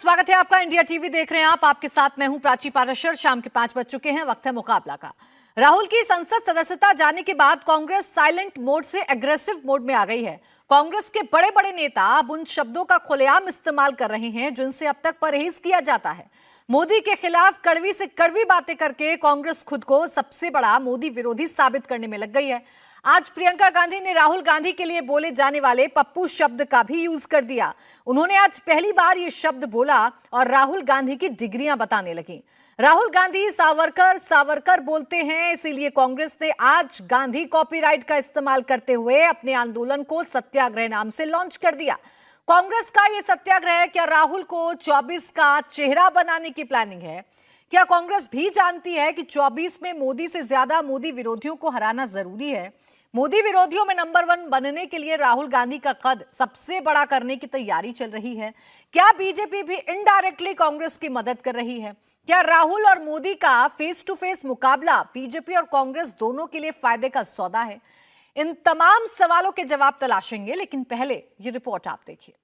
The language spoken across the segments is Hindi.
स्वागत है आपका। इंडिया टीवी देख रहे हैं आप। आपके साथ मैं हूं प्राची पाराशर। शाम के 5 बज चुके हैं। वक्त है मुकाबला का। राहुल की संसद सदस्यता जाने के बाद कांग्रेस साइलेंट मोड से एग्रेसिव मोड में आ गई है। कांग्रेस के बड़े बड़े नेता अब उन शब्दों का खुलेआम इस्तेमाल कर रहे हैं जिनसे अब तक परहेज किया जाता है। मोदी के खिलाफ कड़वी से कड़वी बातें करके कांग्रेस खुद को सबसे बड़ा मोदी विरोधी साबित करने में लग गई है। आज प्रियंका गांधी ने राहुल गांधी के लिए बोले जाने वाले पप्पू शब्द का भी यूज कर दिया। उन्होंने आज पहली बार ये शब्द बोला और राहुल गांधी की डिग्रियां बताने लगी। राहुल गांधी सावरकर सावरकर बोलते हैं, इसीलिए कांग्रेस ने आज गांधी कॉपीराइट का इस्तेमाल करते हुए अपने आंदोलन को सत्याग्रह नाम से लॉन्च कर दिया। कांग्रेस का यह सत्याग्रह क्या राहुल को 24 का चेहरा बनाने की प्लानिंग है? क्या कांग्रेस भी जानती है कि 24 में मोदी से ज्यादा मोदी विरोधियों को हराना जरूरी है? मोदी विरोधियों में नंबर 1 बनने के लिए राहुल गांधी का कद सबसे बड़ा करने की तैयारी चल रही है। क्या बीजेपी भी इनडायरेक्टली कांग्रेस की मदद कर रही है? क्या राहुल और मोदी का फेस टू फेस मुकाबला बीजेपी और कांग्रेस दोनों के लिए फायदे का सौदा है? इन तमाम सवालों के जवाब तलाशेंगे, लेकिन पहले ये रिपोर्ट आप देखिए।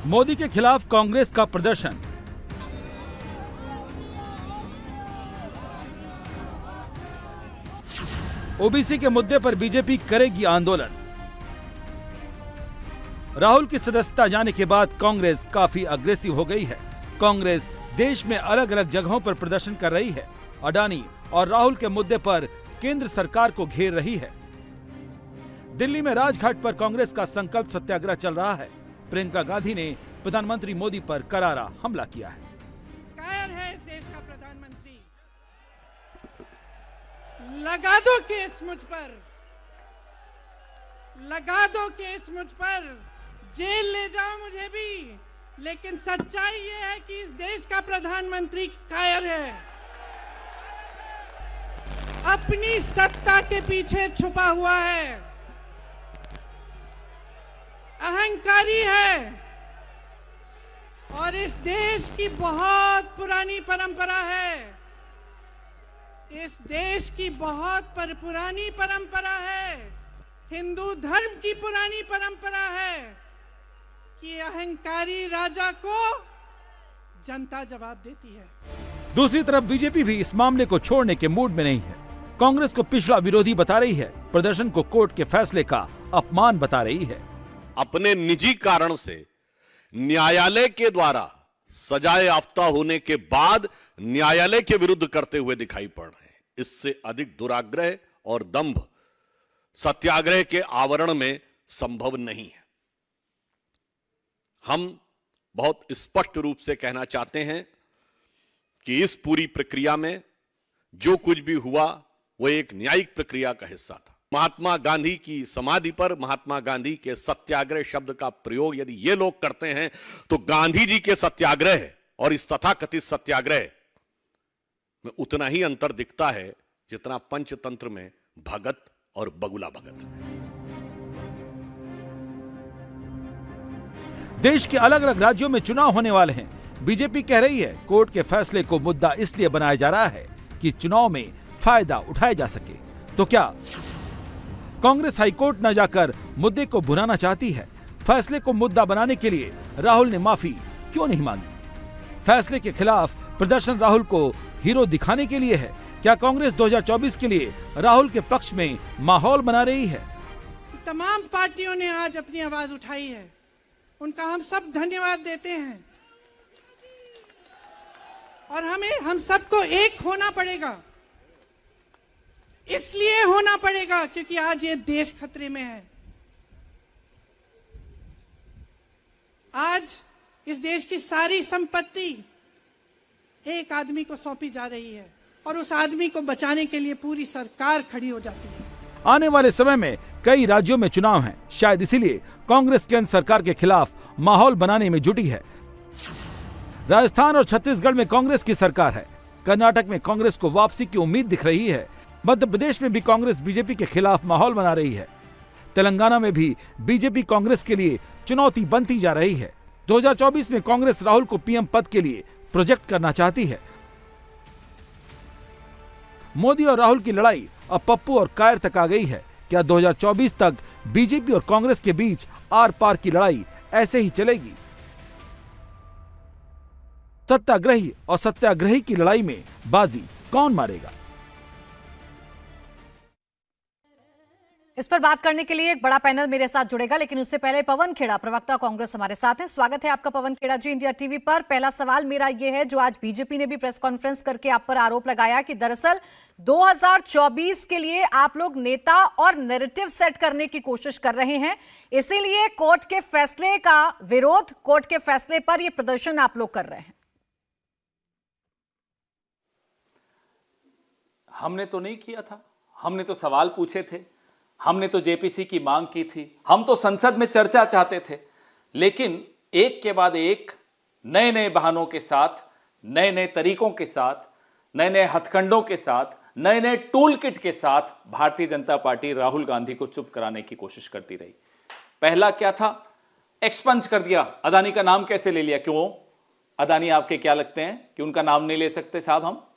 मोदी के खिलाफ कांग्रेस का प्रदर्शन। ओबीसी के मुद्दे पर बीजेपी करेगी आंदोलन। राहुल की सदस्यता जाने के बाद कांग्रेस काफी अग्रेसिव हो गई है। कांग्रेस देश में अलग अलग जगहों पर प्रदर्शन कर रही है। अडानी और राहुल के मुद्दे पर केंद्र सरकार को घेर रही है। दिल्ली में राजघाट पर कांग्रेस का संकल्प सत्याग्रह चल रहा है। प्रियंका गांधी ने प्रधानमंत्री मोदी पर करारा हमला किया है। कायर है इस देश का प्रधानमंत्री, लगा दो केस मुझ पर, लगा दो केस मुझ पर, जेल ले जाओ मुझे भी, लेकिन सच्चाई ये है कि इस देश का प्रधानमंत्री कायर है, अपनी सत्ता के पीछे छुपा हुआ है, अहंकारी है और इस देश की बहुत पुरानी परंपरा है, इस देश की बहुत पुरानी परंपरा है, हिंदू धर्म की पुरानी परंपरा है कि अहंकारी राजा को जनता जवाब देती है। दूसरी तरफ बीजेपी भी इस मामले को छोड़ने के मूड में नहीं है। कांग्रेस को पिछड़ा विरोधी बता रही है, प्रदर्शन को कोर्ट के फैसले का अपमान बता रही है। अपने निजी कारण से न्यायालय के द्वारा सजाए याफ्ता होने के बाद न्यायालय के विरुद्ध करते हुए दिखाई पड़ रहे हैं। इससे अधिक दुराग्रह और दंभ सत्याग्रह के आवरण में संभव नहीं है। हम बहुत स्पष्ट रूप से कहना चाहते हैं कि इस पूरी प्रक्रिया में जो कुछ भी हुआ वो एक न्यायिक प्रक्रिया का हिस्सा था। महात्मा गांधी की समाधि पर महात्मा गांधी के सत्याग्रह शब्द का प्रयोग यदि ये लोग करते हैं तो गांधी जी के सत्याग्रह और इस तथाकथित सत्याग्रह में उतना ही अंतर दिखता है जितना पंचतंत्र में भगत और बगुला भगत में। देश के अलग अलग राज्यों में चुनाव होने वाले हैं। बीजेपी कह रही है कोर्ट के फैसले को मुद्दा इसलिए बनाया जा रहा है कि चुनाव में फायदा उठाया जा सके। तो क्या कांग्रेस हाईकोर्ट न जाकर मुद्दे को भुनाना चाहती है? फैसले को मुद्दा बनाने के लिए राहुल ने माफी क्यों नहीं मांगी? फैसले के खिलाफ प्रदर्शन राहुल को हीरो दिखाने के लिए है? क्या कांग्रेस 2024 के लिए राहुल के पक्ष में माहौल बना रही है? तमाम पार्टियों ने आज अपनी आवाज उठाई है, उनका हम सब धन्यवाद देते हैं और हम सबको एक होना पड़ेगा। इसलिए होना पड़ेगा क्योंकि आज ये देश खतरे में है। आज इस देश की सारी संपत्ति एक आदमी को सौंपी जा रही है और उस आदमी को बचाने के लिए पूरी सरकार खड़ी हो जाती है। आने वाले समय में कई राज्यों में चुनाव हैं। शायद इसीलिए कांग्रेस केंद्र सरकार के खिलाफ माहौल बनाने में जुटी है। राजस्थान और छत्तीसगढ़ में कांग्रेस की सरकार है। कर्नाटक में कांग्रेस को वापसी की उम्मीद दिख रही है। मध्य प्रदेश में भी कांग्रेस बीजेपी के खिलाफ माहौल बना रही है। तेलंगाना में भी बीजेपी कांग्रेस के लिए चुनौती बनती जा रही है। 2024 में कांग्रेस राहुल को पीएम पद के लिए प्रोजेक्ट करना चाहती है। मोदी और राहुल की लड़ाई अब पप्पू और कायर तक आ गई है। क्या 2024 तक बीजेपी और कांग्रेस के बीच आर पार की लड़ाई ऐसे ही चलेगी। सत्याग्रही और सत्याग्रही की लड़ाई में बाजी कौन मारेगा? इस पर बात करने के लिए एक बड़ा पैनल मेरे साथ जुड़ेगा, लेकिन उससे पहले पवन खेड़ा, प्रवक्ता कांग्रेस, हमारे साथ हैं। स्वागत है आपका पवन खेड़ा जी इंडिया टीवी पर। पहला सवाल मेरा ये है, जो आज बीजेपी ने भी प्रेस कॉन्फ्रेंस करके आप पर आरोप लगाया कि दरअसल 2024 के लिए आप लोग नेता और नैरेटिव सेट करने की कोशिश कर रहे हैं, इसीलिए कोर्ट के फैसले का विरोध, कोर्ट के फैसले पर यह प्रदर्शन आप लोग कर रहे हैं। हमने तो नहीं किया था, हमने तो सवाल पूछे थे, हमने तो जेपीसी की मांग की थी, हम तो संसद में चर्चा चाहते थे, लेकिन एक के बाद एक नए नए बहानों के साथ, नए नए तरीकों के साथ, नए नए हथकंडों के साथ, नए नए टूल किट के साथ भारतीय जनता पार्टी राहुल गांधी को चुप कराने की कोशिश करती रही। पहला क्या था? एक्सपंज कर दिया। अदानी का नाम कैसे ले लिया? क्यों? अदानी आपके क्या लगते हैं कि उनका नाम नहीं ले सकते साहब?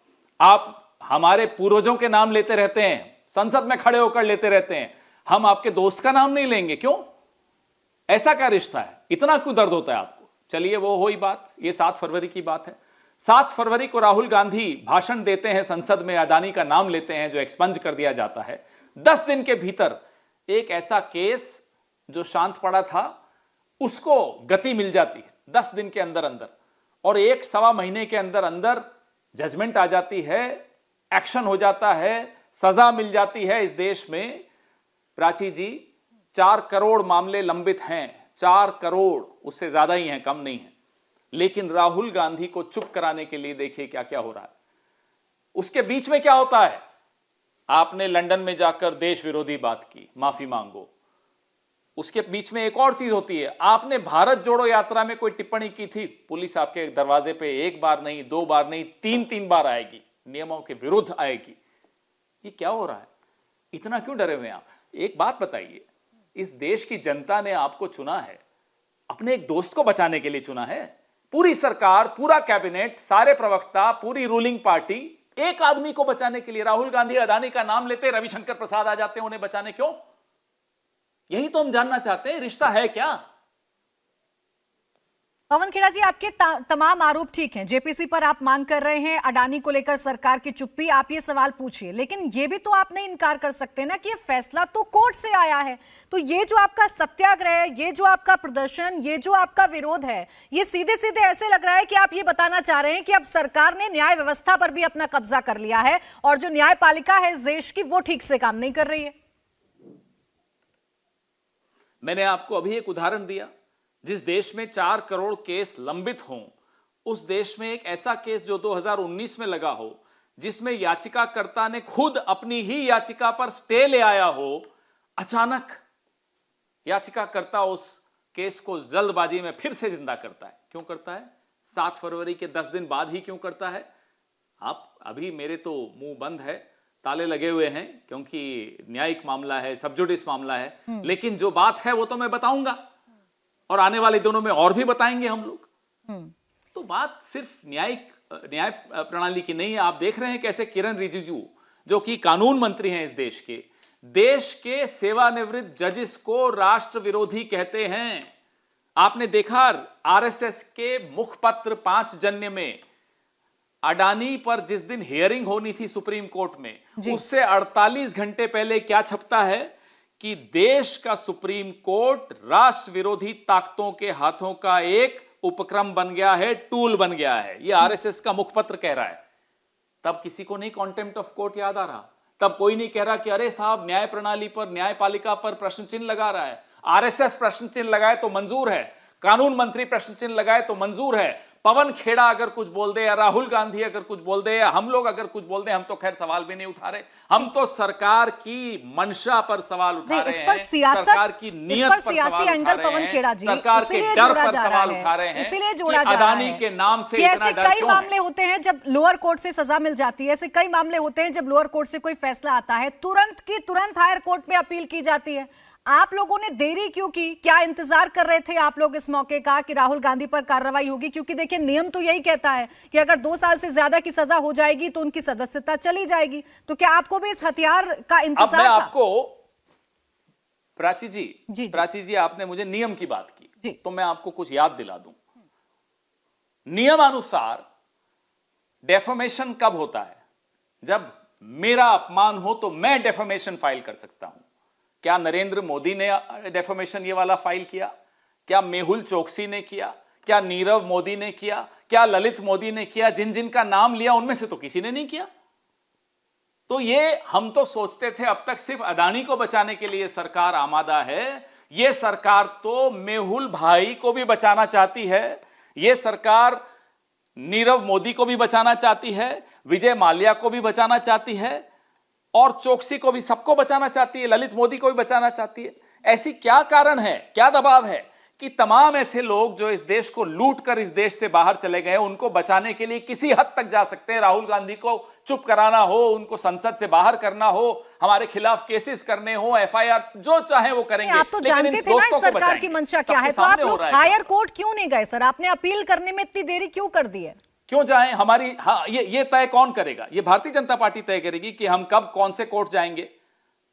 आप हमारे पूर्वजों के नाम लेते रहते हैं, संसद में खड़े होकर लेते रहते हैं, हम आपके दोस्त का नाम नहीं लेंगे? क्यों? ऐसा क्या रिश्ता है? इतना क्यों दर्द होता है आपको? चलिए वो हो ही बात, ये 7 फरवरी की बात है। 7 फरवरी को राहुल गांधी भाषण देते हैं संसद में, अदानी का नाम लेते हैं, जो एक्सपंज कर दिया जाता है। 10 दिन के भीतर एक ऐसा केस जो शांत पड़ा था उसको गति मिल जाती है 10 दिन के अंदर अंदर, और 1-1.25 महीने के अंदर अंदर जजमेंट आ जाती है, एक्शन हो जाता है, सजा मिल जाती है। इस देश में प्राची जी 4 करोड़ मामले लंबित हैं, 4 करोड़, उससे ज्यादा ही हैं, कम नहीं है। लेकिन राहुल गांधी को चुप कराने के लिए देखिए क्या क्या हो रहा है। उसके बीच में क्या होता है? आपने लंदन में जाकर देश विरोधी बात की, माफी मांगो। उसके बीच में एक और चीज होती है, आपने भारत जोड़ो यात्रा में कोई टिप्पणी की थी, पुलिस आपके दरवाजे पे 1 बार नहीं, 2 बार नहीं, 3-3 बार आएगी, नियमों के विरुद्ध आएगी। ये क्या हो रहा है? इतना क्यों डरे हुए हैं आप? एक बात बताइए, इस देश की जनता ने आपको चुना है, अपने एक दोस्त को बचाने के लिए चुना है। पूरी सरकार, पूरा कैबिनेट, सारे प्रवक्ता, पूरी रूलिंग पार्टी एक आदमी को बचाने के लिए। राहुल गांधी अदानी का नाम लेते, रविशंकर प्रसाद आ जाते हैं उन्हें बचाने। क्यों? यही तो हम जानना चाहते हैं, रिश्ता है क्या? पवन खेड़ा जी, आपके तमाम आरोप ठीक हैं, जेपीसी पर आप मांग कर रहे हैं, अडानी को लेकर सरकार की चुप्पी, आप ये सवाल पूछिए, लेकिन ये भी तो आप नहीं इनकार कर सकते ना कि ये फैसला तो कोर्ट से आया है। तो ये जो आपका सत्याग्रह, ये जो आपका प्रदर्शन, ये जो आपका विरोध है, ये सीधे सीधे ऐसे लग रहा है कि आप ये बताना चाह रहे हैं कि अब सरकार ने न्याय व्यवस्था पर भी अपना कब्जा कर लिया है और जो न्यायपालिका है इस देश की, वो ठीक से काम नहीं कर रही है। मैंने आपको अभी एक उदाहरण दिया, जिस देश में 4 करोड़ केस लंबित हों, उस देश में एक ऐसा केस जो 2019 में लगा हो, जिसमें याचिकाकर्ता ने खुद अपनी ही याचिका पर स्टे ले आया हो, अचानक याचिकाकर्ता उस केस को जल्दबाजी में फिर से जिंदा करता है। क्यों करता है? 7 फरवरी के 10 दिन बाद ही क्यों करता है? आप अभी, मेरे तो मुंह बंद है, ताले लगे हुए हैं, क्योंकि न्यायिक मामला है, सब जुडिस मामला है, लेकिन जो बात है वो तो मैं बताऊंगा और आने वाले दिनों में और भी बताएंगे हम लोग। तो बात सिर्फ न्याय प्रणाली की नहीं है। आप देख रहे हैं कैसे किरण रिजिजू, जो कि कानून मंत्री हैं इस देश के सेवानिवृत्त जजेस को राष्ट्र विरोधी कहते हैं। आपने देखा आरएसएस के मुखपत्र 5 जन्य में अडानी पर जिस दिन हियरिंग होनी थी सुप्रीम कोर्ट में, उससे 48 घंटे पहले क्या छपता है कि देश का सुप्रीम कोर्ट राष्ट्र विरोधी ताकतों के हाथों का एक उपक्रम बन गया है, टूल बन गया है। यह आरएसएस का मुखपत्र कह रहा है। तब किसी को नहीं कॉन्टेम्प्ट ऑफ कोर्ट याद आ रहा, तब कोई नहीं कह रहा कि अरे साहब न्याय प्रणाली पर, न्यायपालिका पर प्रश्न चिन्ह लगा रहा है। आरएसएस प्रश्न चिन्ह लगाए तो मंजूर है, कानून मंत्री प्रश्न चिन्ह लगाए तो मंजूर है, पवन खेड़ा अगर कुछ बोल दे या राहुल गांधी अगर कुछ बोल दे या हम लोग अगर कुछ बोल दे, हम तो खैर सवाल भी नहीं उठा रहे, हम तो सरकार की मंशा पर सवाल उठा रहे हैं, सरकार की नियत पर सवाल उठा रहे हैं, सरकार के डर पर सवाल उठा रहे हैं, इसीलिए जोड़ा जा रहा है अदानी के नाम से इतना डर कई मामले होते हैं जब लोअर कोर्ट से सजा मिल जाती है, ऐसे कई मामले होते हैं जब लोअर कोर्ट से कोई फैसला आता है, तुरंत की तुरंत हायर कोर्ट में अपील की जाती है। आप लोगों ने देरी क्यों की? क्या इंतजार कर रहे थे आप लोग इस मौके का कि राहुल गांधी पर कार्रवाई होगी? क्योंकि देखिए नियम तो यही कहता है कि अगर 2 साल से ज्यादा की सजा हो जाएगी तो उनकी सदस्यता चली जाएगी। तो क्या आपको भी इस हथियार का इंतजार था? आपको प्राची जी, जी। प्राची जी, आपने मुझे नियम की बात जी। की, तो मैं आपको कुछ याद दिला दूं। नियमानुसार डेफमेशन कब होता है? जब मेरा अपमान हो तो मैं डेफमेशन फाइल कर सकता हूं। क्या नरेंद्र मोदी ने डेफमेशन ये वाला फाइल किया? क्या मेहुल चोकसी ने किया? क्या नीरव मोदी ने किया? क्या ललित मोदी ने किया? जिन जिन का नाम लिया उनमें से तो किसी ने नहीं किया। तो ये हम तो सोचते थे अब तक सिर्फ अदानी को बचाने के लिए सरकार आमादा है। ये सरकार तो मेहुल भाई को भी बचाना चाहती है। ये सरकार नीरव मोदी को भी बचाना चाहती है, विजय माल्या को भी बचाना चाहती है, और चोकसी को भी, सबको बचाना चाहती है, ललित मोदी को भी बचाना चाहती है। ऐसी क्या कारण है, क्या दबाव है कि तमाम ऐसे लोग जो इस देश को लूट कर इस देश से बाहर चले गए, उनको बचाने के लिए किसी हद तक जा सकते हैं। राहुल गांधी को चुप कराना हो, उनको संसद से बाहर करना हो, हमारे खिलाफ केसेस करने हो, एफआईआर जो चाहे वो करेंगे। आप तो जानते थे ना इस सरकार की मंशा क्या है, तो आप लोग हायर कोर्ट क्यों नहीं गए सर? आपने अपील करने में इतनी देरी क्यों कर दी है? क्यों जाएं? हमारी, हाँ, ये तय कौन करेगा? ये भारतीय जनता पार्टी तय करेगी कि हम कब कौन से कोर्ट जाएंगे।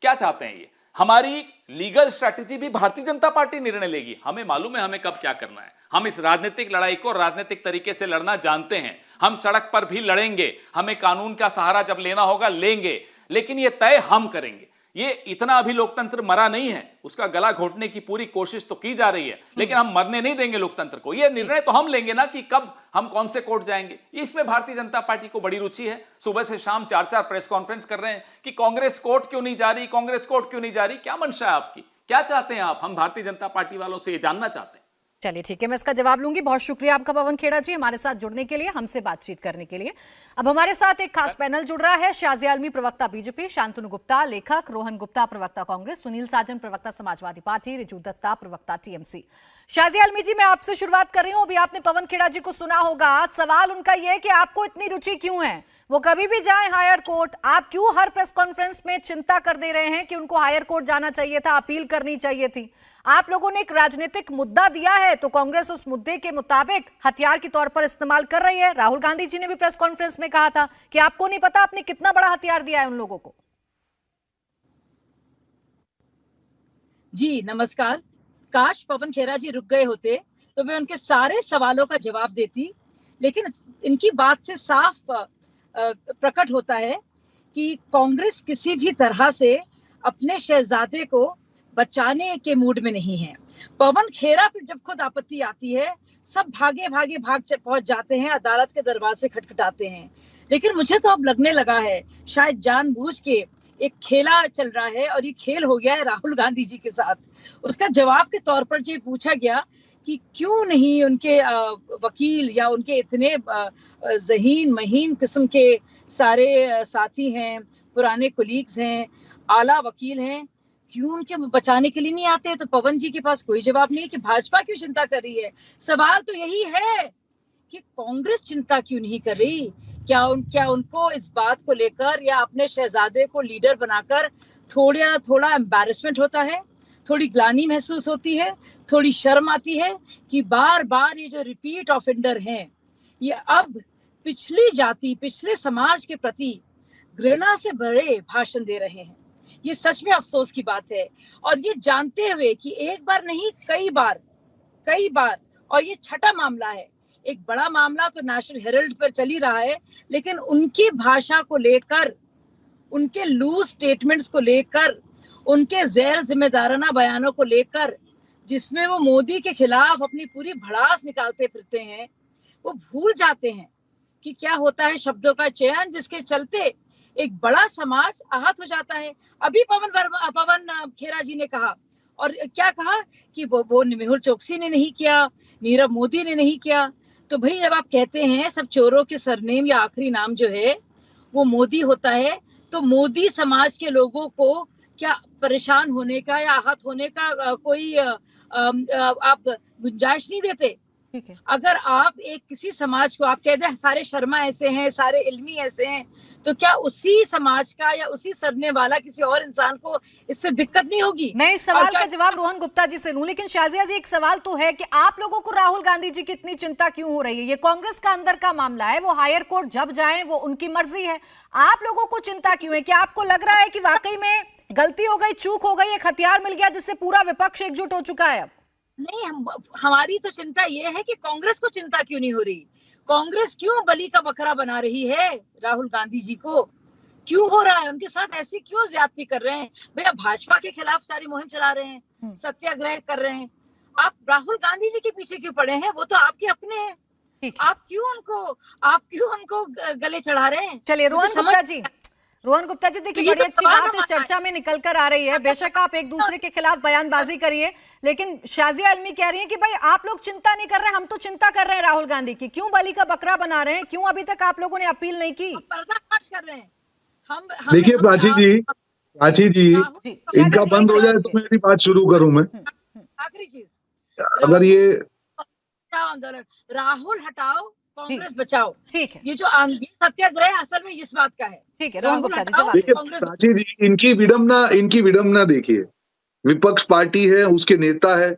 क्या चाहते हैं ये? हमारी लीगल स्ट्रैटेजी भी भारतीय जनता पार्टी निर्णय लेगी। हमें मालूम है हमें कब क्या करना है। हम इस राजनीतिक लड़ाई को राजनीतिक तरीके से लड़ना जानते हैं। हम सड़क पर भी लड़ेंगे, हमें कानून का सहारा जब लेना होगा लेंगे, लेकिन यह तय हम करेंगे। ये इतना अभी लोकतंत्र मरा नहीं है, उसका गला घोटने की पूरी कोशिश तो की जा रही है, लेकिन हम मरने नहीं देंगे लोकतंत्र को। ये निर्णय तो हम लेंगे ना कि कब हम कौन से कोर्ट जाएंगे। इसमें भारतीय जनता पार्टी को बड़ी रुचि है। सुबह से शाम 4-4 प्रेस कॉन्फ्रेंस कर रहे हैं कि कांग्रेस कोर्ट क्यों नहीं जा रही, कांग्रेस कोर्ट क्यों नहीं जा रही। क्या मंशा है आपकी? क्या चाहते हैं आप? हम भारतीय जनता पार्टी वालों से ये जानना चाहते हैं। चलिए ठीक है, मैं इसका जवाब लूंगी। बहुत शुक्रिया आपका पवन खेड़ा जी, हमारे साथ जुड़ने के लिए, हमसे बातचीत करने के लिए। अब हमारे साथ एक खास पैनल जुड़ रहा है। शाजिया आलमी, प्रवक्ता बीजेपी, शांतनु गुप्ता लेखक, रोहन गुप्ता प्रवक्ता कांग्रेस, सुनील साजन प्रवक्ता समाजवादी पार्टी, रिजू दत्ता प्रवक्ता टीएमसी। शाजिया आलमी जी, मैं आपसे शुरुआत कर रही हूं। अभी आपने पवन खेड़ा जी को सुना होगा, सवाल उनका यह है कि आपको इतनी रुचि क्यों है? वो कभी भी जाएं हायर कोर्ट, आप क्यों हर प्रेस कॉन्फ्रेंस में चिंता कर दे रहे हैं कि उनको हायर कोर्ट जाना चाहिए था, अपील करनी चाहिए थी? आप लोगों ने एक राजनीतिक मुद्दा दिया है तो कांग्रेस उस मुद्दे के मुताबिक हथियार के तौर पर इस्तेमाल कर रही है। राहुल गांधी जी ने भी प्रेस कॉन्फ्रेंस में कहा था कि आपको नहीं पता आपने कितना बड़ा हथियार दिया है उन लोगों को। जी नमस्कार। काश पवन खेड़ा जी रुक गए होते तो मैं उनके सारे सवालों का जवाब देती, लेकिन इनकी बात से साफ प्रकट होता है कि कांग्रेस किसी भी तरह से अपने शहजादे को बचाने के मूड में नहीं है। पवन खेड़ा पे जब खुद आपत्ति आती है, सब भागे भागे पहुंच जाते हैं, अदालत के दरवाजे खटखटाते हैं। लेकिन मुझे तो अब लगने लगा है शायद जानबूझ के एक खेला चल रहा है और ये खेल हो गया है राहुल गांधी जी के साथ। उसका जवाब के तौर पर ये पूछा गया कि क्यों नहीं उनके वकील या उनके इतने ज़हीन महीन किस्म के सारे साथी हैं, पुराने कोलीग्स हैं, आला वकील हैं, क्यों उनके बचाने के लिए नहीं आते? तो पवन जी के पास कोई जवाब नहीं है कि भाजपा क्यों चिंता कर रही है। सवाल तो यही है कि कांग्रेस चिंता क्यों नहीं कर रही। क्या उनको इस बात को लेकर या अपने शहजादे को लीडर बनाकर थोड़ा एम्बैरेसमेंट होता है, थोड़ी ग्लानि महसूस होती है, थोड़ी शर्म आती है कि बार बार ये जो रिपीट ऑफेंडर हैं, ये अब पिछली जाति, पिछले समाज के प्रति घृणा से भरे भाषण दे रहे हैं। ये सच में अफसोस की बात है। और ये जानते हुए कि एक बार नहीं कई बार, और ये छठा मामला है। एक बड़ा मामला तो नेशनल हेराल्ड पर चल ही रहा है, लेकिन उनकी भाषा को लेकर, उनके लूज स्टेटमेंट्स को लेकर, उनके गैर जिम्मेदाराना बयानों को लेकर, जिसमें वो मोदी के खिलाफ अपनी पूरी भड़ास निकालते फिरते हैं, वो भूल जाते हैं कि क्या होता है शब्दों का चयन, जिसके चलते एक बड़ा समाज आहत हो जाता है। अभी पवन खेड़ा जी ने कहा, और क्या कहा कि वो मेहुल चोकसी ने नहीं किया, नीरव मोदी ने नहीं किया। तो भाई जब आप कहते हैं सब चोरों के सरनेम या आखिरी नाम जो है वो मोदी होता है, तो मोदी समाज के लोगों को क्या परेशान होने का या आहत होने का कोई आप गुंजाइश नहीं देते? ठीक है। अगर आप एक किसी समाज को आप कहते हैं सारे शर्मा ऐसे हैं, सारे इल्मी ऐसे हैं, तो क्या उसी समाज का या उसी सरने वाला किसी और इंसान को इससे दिक्कत नहीं होगी? मैं इस सवाल का जवाब रोहन गुप्ता जी से लूं, लेकिन शाजिया जी एक सवाल तो है कि आप लोगों को राहुल गांधी जी की इतनी चिंता क्यों हो रही है? ये कांग्रेस का अंदर का मामला है, वो हायर कोर्ट जब जाएं वो उनकी मर्जी है। आप लोगों को चिंता क्यों है? क्या आपको लग रहा है कि वाकई में गलती हो गई, चूक हो गई, एक हथियार मिल गया जिससे पूरा विपक्ष एकजुट हो चुका है अब। नहीं, हमारी तो चिंता ये है कि कांग्रेस को चिंता क्यों नहीं हो रही? कांग्रेस क्यों बलि का बकरा बना रही है राहुल गांधी जी को? क्यों हो रहा है? उनके साथ ऐसी क्यों ज्यादती कर रहे हैं? भैया भाजपा के खिलाफ सारी मुहिम चला रहे हैं, सत्याग्रह कर रहे हैं, आप राहुल गांधी जी के पीछे क्यों पड़े हैं? वो तो आपके अपने हैं। ठीक है। आप क्यों उनको गले चढ़ा रहे हैं? चलिए मुझे रोहन गुप्ता जी देखिए, तो ये बड़ी तो अच्छी सवाल बात इस हमारा चर्चा में निकल कर आ रही है। बेशक आप एक दूसरे के खिलाफ बयानबाजी करिए, लेकिन शाजिया आलमी कह रही है कि भाई आप लोग चिंता नहीं कर रहे, हम तो चिंता कर रहे हैं राहुल गांधी की। क्यों बलि का बकरा बना रहे हैं? क्यों अभी तक आप लोगों ने अपील नहीं की? पर्दाफाश कर रहे हैं। हम देखिए प्राची जी, इनका बंद हो जाए तो मेरी बात शुरू करूं मैं। आखिरी चीज, अगर ये आंदोलन राहुल हटाओ कांग्रेस बचाओ, ठीक है, ये जो सत्याग्रह असल में इस बात का है। ठीक है रोहन गुप्ता जी जवाब। देखिए प्राची जी, इनकी विडम्बना देखिए। विपक्ष पार्टी है, उसके नेता है,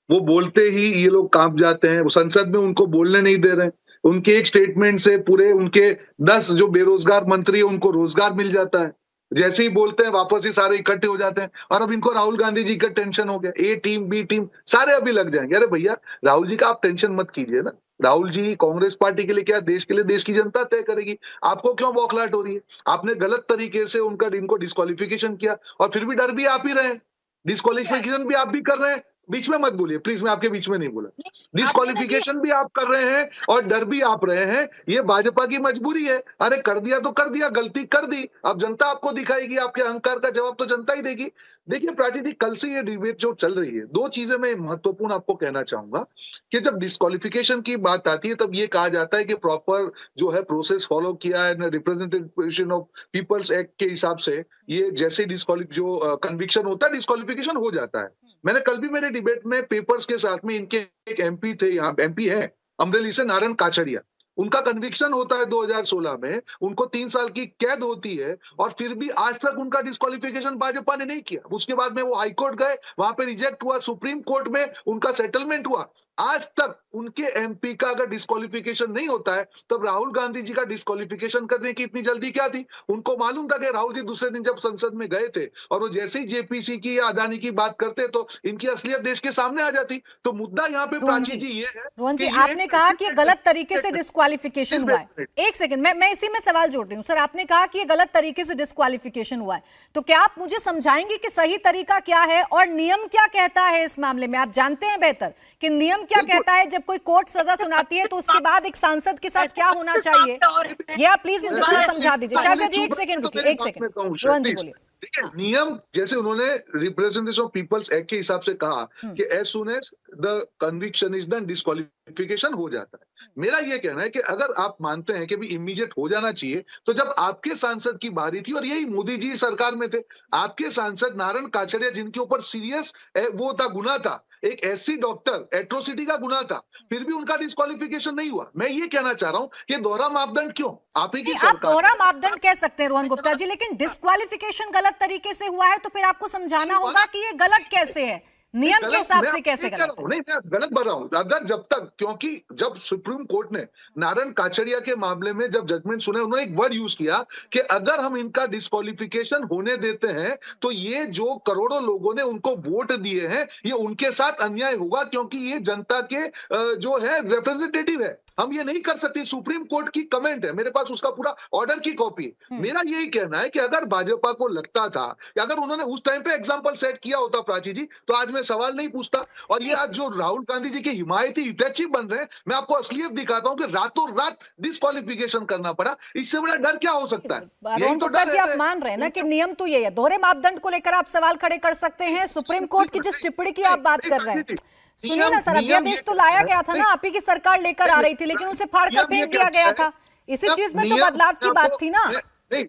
वो बोलते ही ये लोग कांप जाते हैं। वो संसद में उनको बोलने नहीं दे रहे हैं। उनके एक स्टेटमेंट से पूरे उनके 10 जो बेरोजगार मंत्री है उनको रोजगार मिल जाता है। जैसे ही बोलते हैं वापस ही सारे इकट्ठे हो जाते हैं। और अब इनको राहुल गांधी जी का टेंशन हो गया, ए टीम बी टीम सारे अभी लग जाएंगे। अरे भैया राहुल जी का आप टेंशन मत कीजिए ना। राहुल जी कांग्रेस पार्टी के लिए क्या, देश के लिए देश की जनता तय करेगी। आपको क्यों बौखलाहट हो रही है? आपने गलत तरीके से इनको डिस्क्वालिफिकेशन किया और फिर भी डर भी आप ही रहे हैं, डिस्क्वालिफिकेशन भी आप भी कर रहे हैं। बीच में मत बोलिए प्लीज, मैं आपके बीच में नहीं बोला। डिस्क्वालिफिकेशन भी आप कर रहे हैं और डर भी आप रहे हैं। ये भाजपा की मजबूरी है। अरे कर दिया तो कर दिया, गलती कर दी, अब जनता आपको दिखाएगी। आपके अहंकार का जवाब तो जनता ही देगी। देखिए प्राची जी, कल से ये डिबेट जो चल रही है, दो चीजें मैं महत्वपूर्ण आपको कहना चाहूंगा कि जब डिस्क्वालिफिकेशन की बात आती है तब ये कहा जाता है कि प्रॉपर जो है प्रोसेस फॉलो किया है, रिप्रेजेंटेशन ऑफ पीपल्स एक्ट के हिसाब से ये जैसे कन्विक्शन होता है डिस्क्वालिफिकेशन हो जाता है। मैंने कल भी मेरे डिबेट में पेपर्स के साथ में इनके एक एमपी थे, यहाँ एमपी है अमरेली से, नारायण काछड़िया, उनका कन्विक्शन होता है 2016 में, उनको 3 साल की कैद होती है और फिर भी आज तक उनका डिस्क्वालिफिकेशन भाजपा ने नहीं किया। उसके बाद में वो हाईकोर्ट गए, वहां पे रिजेक्ट हुआ, सुप्रीम कोर्ट में उनका सेटलमेंट हुआ। आज तक उनके एमपी का अगर डिस्क्वालिफिकेशन नहीं होता है तब राहुल गांधी जी का डिस्क्वालिफिकेशन करने की इतनी जल्दी क्या थी? उनको मालूम था कि राहुल जी दूसरे दिन जब संसद में गए थे और वो जैसे ही जेपीसी की या अदानी की बात करते तो इनकी असलियत देश के सामने आ जाती। तो मुद्दा यहाँ पे प्राची जी ये है, रोहन जी आपने कहा कि गलत तरीके से डिस्क्वालिफिकेशन हुआ है। एक सेकंड, मैं इसी में सवाल जोड़ रही हूँ। सर आपने कहा कि ये गलत तरीके से डिस्क्वालिफिकेशन हुआ है, तो क्या आप मुझे समझाएंगे कि सही तरीका क्या है और नियम क्या कहता है इस मामले में? आप जानते हैं बेहतर कि नियम क्या कहता है। जब कोई कोर्ट सजा सुनाती है तो उसके बाद एक सांसद के साथ क्या होना चाहिए, ये आप प्लीज मुझे थोड़ा समझा दीजिए। शायद जी एक सेकंड रुकिए, एक सेकंड रोहन जी बोलिए। देखिए नियम जैसे उन्होंने रिप्रेजेंटेशन ऑफ पीपल्स एक्ट के हिसाब से कहा कि as soon as the conviction is done disqualification हो जाता है। मेरा ये कहना है कि अगर आप मानते हैं कि भी इमीडिएट हो जाना चाहिए तो जब आपके सांसद की बारी थी और यही मोदी जी सरकार में थे, आपके सांसद नारायण काछड़िया जिनके ऊपर सीरियस वो था, गुना था, एक एससी डॉक्टर एट्रोसिटी का गुना था, फिर भी उनका डिस्क्वालिफिकेशन नहीं हुआ। मैं ये कहना चाह रहा हूं कि दोहरा मापदंड क्यों? आप ही की सरकार। आप दोहरा मापदंड कह सकते हैं रोहन गुप्ता जी, लेकिन डिस्क्वालिफिकेशन गलत तरीके से हुआ है तो फिर आपको समझाना होगा कि ये गलत कैसे है, नियम के हिसाब से कैसे गलत है? नहीं मैं गलत बोल रहा हूं। अगर जब तक, क्योंकि जब सुप्रीम कोर्ट ने नारायण काछड़िया के मामले में जब जजमेंट सुने, उन्होंने एक वर्ड यूज किया कि अगर हम इनका डिस्क्वालिफिकेशन होने देते हैं तो ये जो करोड़ों लोगों ने उनको वोट दिए हैं ये उनके साथ अन्याय होगा, क्योंकि ये जनता के जो है रिप्रेजेंटेटिव है, हम ये नहीं कर सकते। सुप्रीम कोर्ट की कमेंट है, मेरे पास उसका पूरा ऑर्डर की कॉपी है। मेरा यही कहना है कि अगर भाजपा को लगता था कि अगर उन्होंने उस टाइम पे एग्जांपल सेट किया होता प्राची जी, तो आज मैं सवाल नहीं पूछता। और ये आज जो राहुल गांधी जी के हिमायती हितैषी बन रहे हैं, मैं आपको असलियत दिखाता हूं कि रातों रात डिस्क्वालिफिकेशन करना पड़ा। इससे बड़ा डर क्या हो सकता है? यही तो डर है। आप मान रहे हैं ना कि नियम तो ये है, दोहरे मापदंड को लेकर आप सवाल खड़े कर सकते हैं। सुप्रीम कोर्ट की जिस टिप्पणी की आप बात कर रहे हैं, सुनिए ना सर, अध्यादेश तो लाया गया था ना, आप ही की सरकार लेकर आ रही थी, लेकिन उसे फाड़ कर फेंक दिया गया था। इसी चीज में तो बदलाव की बात थी ना। नहीं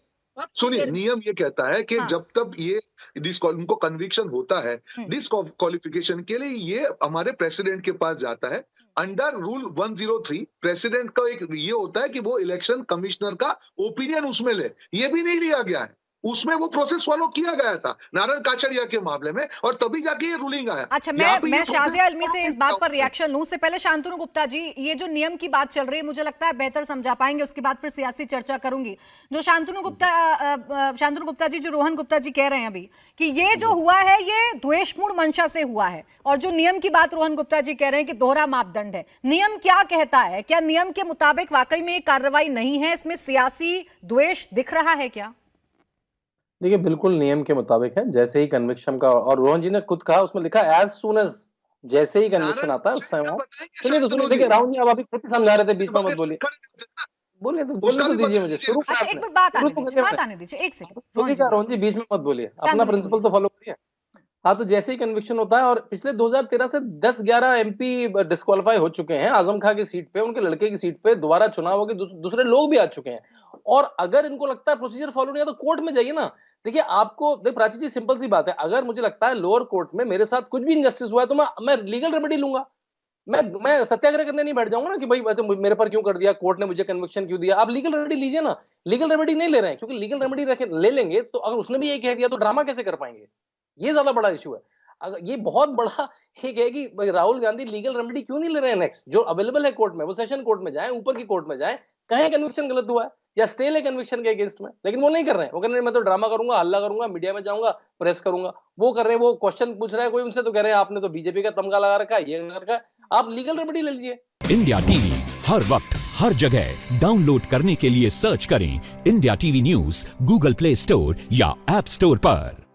सुनिए, नियम ये कहता है कि जब तक ये उनको कन्विक्शन होता है डिस्क्वालिफिकेशन के लिए, ये हमारे प्रेसिडेंट के पास जाता है। अंडर रूल 103 प्रेसिडेंट का एक ये होता है कि वो इलेक्शन कमिश्नर का ओपिनियन उसमें ले, ये भी नहीं लिया गया है। उसमें वो प्रोसेस फॉलो किया गया था नारायण काछड़िया के मामले में, और तभी जाके ये रूलिंग आया। अच्छा, यहाँ पे मैं ये शाजिया process अलमी से follow इस बात किया पर रिएक्शन लूं, उससे पहले शांतनु गुप्ता जी, ये जो नियम की बात चल रही है मुझे लगता है बेहतर समझा पाएंगे, उसके बाद फिर सियासी चर्चा करूंगी। जो शांतनु गुप्ता जी, जो रोहन गुप्ता जी कह रहे हैं अभी कि ये जो हुआ है ये द्वेषपूर्ण मंशा से हुआ है, और जो नियम की बात रोहन गुप्ता जी कह रहे हैं कि दोहरा मापदंड है, नियम क्या कहता है? क्या नियम के मुताबिक वाकई में ये कार्रवाई नहीं है? इसमें सियासी द्वेष दिख रहा है क्या? देखिए, बिल्कुल नियम के मुताबिक है। जैसे ही कन्विक्शन का, और रोहन जी ने खुद कहा, उसमें लिखा एज सून एज, जैसे ही कन्विक्शन आता है उस समय। सुनिए तो सुनिए, देखिए राहुल जी, अब अभी खुद ही समझा रहे थे, बीच में मत बोलिए, बोलिए तो दीजिए मुझे शुरू। अच्छा, एक मिनट बात आने दीजिए, एक सेकंड रोहन जी, बीच में मत बोलिए, अपना प्रिंसिपल तो फॉलो करिए। हाँ, तो जैसे ही कन्विक्शन होता है, और पिछले 2013 से 10-11 एमपी डिस्क्वालीफाई हो चुके हैं आजम खां की सीट पे, उनके लड़के की सीट पे दोबारा चुनाव होगी, दूसरे लोग भी आ चुके हैं, और अगर इनको लगता है प्रोसीजर फॉलो नहीं है तो कोर्ट में जाइए ना। देखिए, आपको प्राची जी, सिंपल सी बात है, अगर मुझे लगता है लोअर कोर्ट में मेरे साथ कुछ भी इनजस्टिस हुआ है तो मैं लीगल रेमेडी लूंगा। मैं सत्याग्रह करने नहीं बैठ जाऊंगा ना कि भाई मेरे पर क्यों कर दिया, कोर्ट ने मुझे कन्विक्शन क्यों दिया। आप लीगल रेमेडी लीजिए ना। लीगल रेमेडी नहीं ले रहे हैं, क्योंकि लीगल रेमेडी ले लेंगे तो अगर उसने भी ये कह दिया तो ड्रामा कैसे कर पाएंगे? ये ज्यादा बड़ा इशू है। अगर ये बहुत बड़ा एक है कि राहुल गांधी लीगल रेमेडी क्यों नहीं ले रहे हैं? नेक्स्ट जो अवेलेबल है कोर्ट में, वो सेशन कोर्ट में जाए, ऊपर की कोर्ट में जाए, कहें कन्विक्शन गलत हुआ है या स्टे ले कन्विक्शन के अगेंस्ट में, लेकिन वो नहीं कर रहे हैं। वो कह रहे हैं मैं तो ड्रामा करूंगा, हल्ला करूंगा, मीडिया में जाऊंगा, प्रेस करूंगा। वो कर रहे हैं, वो क्वेश्चन पूछ रहा है कोई उनसे, तो कह रहे हैं आपने तो बीजेपी का तमगा लगा रखा है, ये कर रखा है। आप लीगल रेमेडी ले लीजिए। इंडिया टीवी हर वक्त हर जगह डाउनलोड करने के लिए सर्च करें India TV news Google play store या ऐप स्टोर पर।